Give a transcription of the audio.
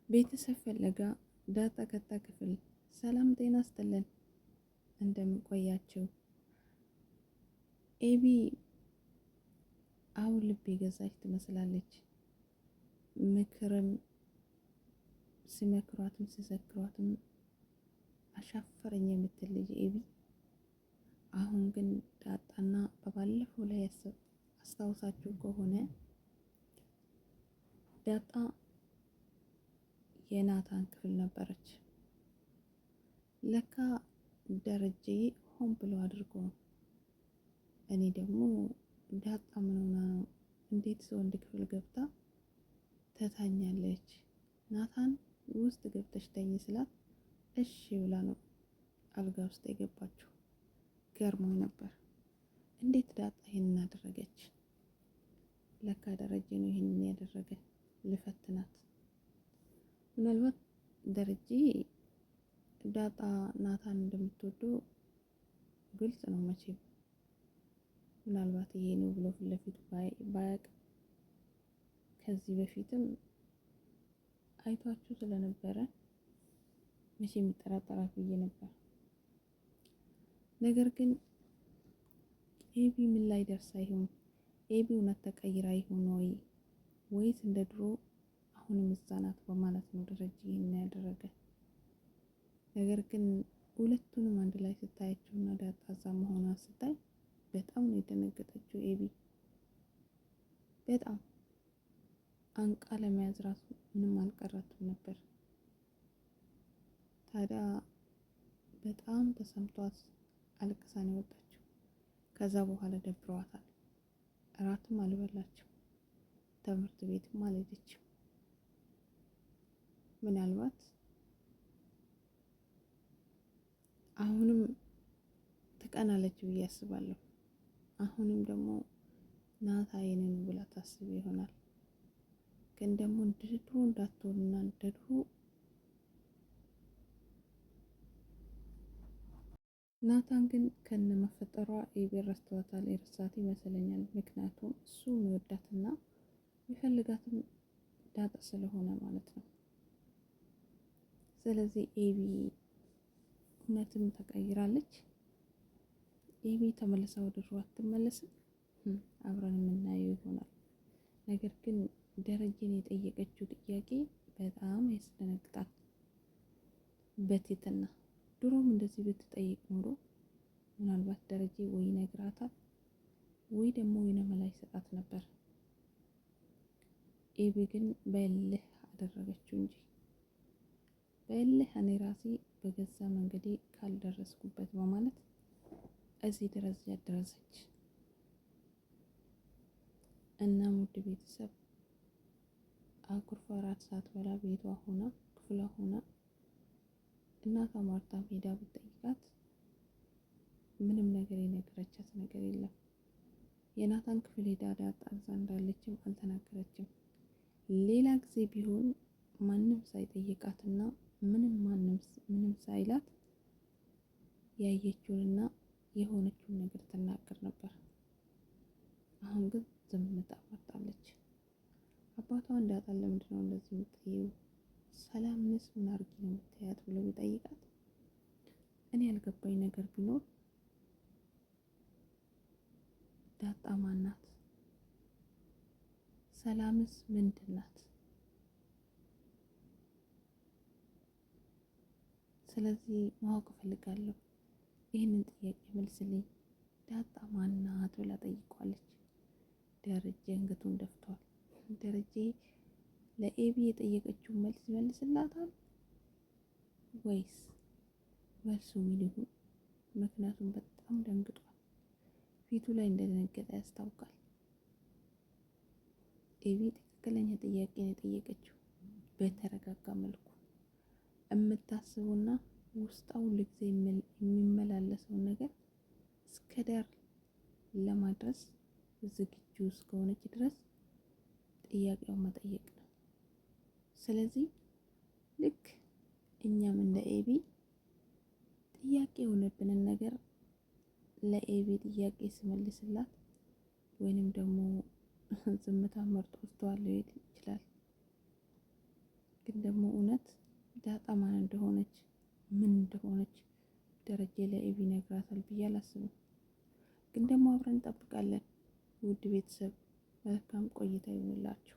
ቤተሰብ ፍለጋ ዳጣ ቀጣ ክፍል። ሰላም ጤና ይስጥልን፣ እንደምን ቆያችሁ? ኤቢ አሁን ልብ የገዛች ትመስላለች። ምክርም ሲመክሯትም ሲዘክሯትም አሻፈረኝ የምትል ልጅ ኤቢ አሁን ግን ዳጣና በባለፈው ላይ አስታውሳችሁ ከሆነ ዳጣ የናታን ክፍል ነበረች። ለካ ደረጀ ሆን ብሎ አድርጎ ነው። እኔ ደግሞ ዳጣ ምን ሆና ነው? እንዴት ሰው ወንድ ክፍል ገብታ ተታኛለች? ናታን ውስጥ ገብተሽ ተኝ ስላት እሺ ብላ ነው አልጋ ውስጥ የገባችው። ገርሞኝ ነበር። እንዴት ዳጣ ይሄንን አደረገች? ለካ ደረጀ ነው ይሄንን ያደረገ ልፈትናት። ምናልባት ደረጀ ዳጣ ናታን እንደምትወደው ግልጽ ነው መቼም። ምናልባት ይሄ ነው ብሎ ፊት ለፊት ባያቅ ከዚህ በፊትም አይቷችሁ ስለነበረ መቼም የሚጠራጠራት ብዬ ነበር። ነገር ግን ኤቢ ምን ላይ ደርሳ ይሆን? ኤቢ እውነት ተቀይራ ይሆን ወይስ እንደ ድሮ አሁንም እዛ ናት በማለት ነው ደረጀ ይሄን ያደረገ። ነገር ግን ሁለቱንም አንድ ላይ ስታያቸውና ዳጣ እዛ መሆኗን ስታይ በጣም ነው የደነገጠችው። ኤቢ በጣም አንቃ ለመያዝ ራሱ ምንም አልቀራትም ነበር። ታዲያ በጣም ተሰምቷት አልቅሳ ነው የወጣችው። ከዛ በኋላ ደብረዋታል። እራትም አልበላችም፣ ትምህርት ቤትም አልሄደችም። ምናልባት አሁንም ትቀናለች ብዬ አስባለሁ። አሁንም ደግሞ ናታዬንን ብላ ታስብ ይሆናል። ግን ደግሞ እንደ ድሮ እንዳትሆንና እንደ ድሮ ናታን ግን ከነ መፈጠሯ ኤቢ ረስተዋታል። የረሳት ይመስለኛል። ምክንያቱም እሱ የሚወዳትና የሚፈልጋትም ዳጣ ስለሆነ ማለት ነው። ስለዚህ ኤቢ እውነትም ተቀይራለች። ኤቢ ተመልሳ ወደ ድሮ አትመለስም። አብረን የምናየው ይሆናል። ነገር ግን ደረጀን የጠየቀችው ጥያቄ በጣም ያስደነግጣል። በትህትና ድሮም እንደዚህ ብትጠይቅ ኖሮ ምናልባት ደረጀ ወይ ይነግራታል ወይ ደግሞ የሆነ መላ ይሰጣት ነበር። ኤቢ ግን በእልህ አደረገችው እንጂ በእልህ እኔ ራሴ በገዛ መንገዴ ካልደረስኩበት በማለት እዚህ ድረስ ያደረሰች። እና ውድ ቤተሰብ አኩርፋ እራት ሳትበላ ቤቷ ሆና ክፍሏ ሆና እናቷ ማርታ ሄዳ ብትጠይቃት ምንም ነገር የነገረቻት ነገር የለም። የናታን ክፍል ሄዳ ዳጣ እዛ እንዳለችም አልተናገረችም። ሌላ ጊዜ ቢሆን ማንም ሳይጠይቃትና ምንም ሳይላት ያየችውንና የሆነችውን ነገር ትናገር ነበር። አሁን ግን ዝምታ መርጣለች። አባቷ እንዳጣ ለምንድን ነው እንደዚህ የምትጠይው? ሰላምስ ምን አድርጊ ነው የምትያት ብሎ ቢጠይቃት እኔ ያልገባኝ ነገር ቢኖር ዳጣ ማን ናት? ሰላምስ ምንድን ናት? ስለዚህ ማወቅ እፈልጋለሁ። ይህንን ጥያቄ መልስልኝ። ዳጣ ማን ናት ብላ ጠይቋለች። ደረጀ አንገቱን ደፍቷል። ደረጀ ለኤቢ የጠየቀችውን መልስ ይመልስላታል ወይስ መልሱ ምን ይሁን? ምክንያቱም በጣም ደንግጧል። ፊቱ ላይ እንደደነገጠ ያስታውቃል። ኤቢ ትክክለኛ ጥያቄ ነው የጠየቀችው። በተረጋጋ መልኩ የምታስቡና ውስጧ ሁልጊዜ የሚመላለሰውን ነገር እስከ ዳር ለማድረስ ዝግጁ እስከሆነች ድረስ ጥያቄውን መጠየቅ ነው። ስለዚህ ልክ እኛም እንደ ኤቢ ጥያቄ የሆነብንን ነገር ለኤቢ ጥያቄ ስመልስላት ወይንም ደግሞ ዝምታ መርጦ ወስደዋለሁ ይችላል። ግን ደግሞ እውነት ዳጣ ማን እንደሆነች ምን እንደሆነች ደረጀ ለኤቢ ይነግራታል ብዬ አላስብም። ግን ደግሞ አብረን እንጠብቃለን። ውድ ቤተሰብ መልካም ቆይታ ይሁንላችሁ።